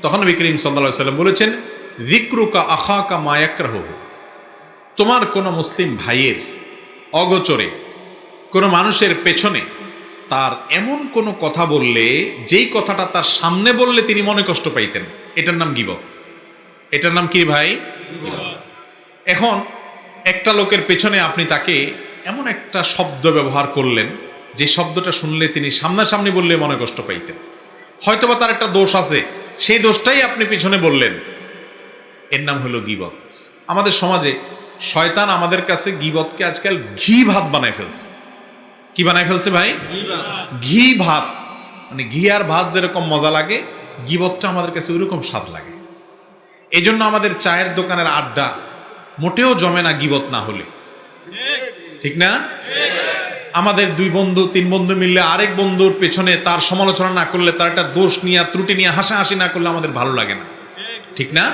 তখন নবী করিম সাল্লাল্লাহু আলাইহি ওয়াসাল্লাম বলেছেন, যিকরুকা আখাকা মা ইয়াকরাহু, তোমার কোনো মুসলিম ভাইয়ের অগোচরে কোনো মানুষের পেছনে তার এমন কোনো কথা বললে যেই কথাটা তার সামনে বললে তিনি মনে কষ্ট পাইতেন, এটার নাম গীবত। এটার নাম কি ভাই? এখন একটা লোকের পেছনে আপনি তাকে এমন একটা শব্দ ব্যবহার করলেন যে শব্দটা শুনলে তিনি সামনাসামনি বললে মনে কষ্ট পাইতেন, হয়তোবা তার একটা দোষ আছে, সেই দোষটাই আপনি পিছনে বললেন, এর নাম হলো গীবত। আমাদের সমাজে শয়তান আমাদের কাছে গীবতকে আজকাল ঘি ভাত বানায় ফেলছে। কি বানায় ফেলছে ভাই? ঘি ভাত। মানে ঘি আর ভাত যেরকম মজা লাগে, গীবতটা আমাদের কাছে ওইরকম স্বাদ লাগে। এই জন্য আমাদের চায়ের দোকানের আড্ডা মোটেও জমে না গীবত না হলে, ঠিক না? আমাদের দুই বন্ধু তিন বন্ধু মিললে আরেক বন্ধুর পেছনে তার সমালোচনা না করলে, তার একটা দোষ নিয়ে ত্রুটি নিয়ে হাসাহাসি না করলে আমাদের ভালো লাগে না, ঠিক না?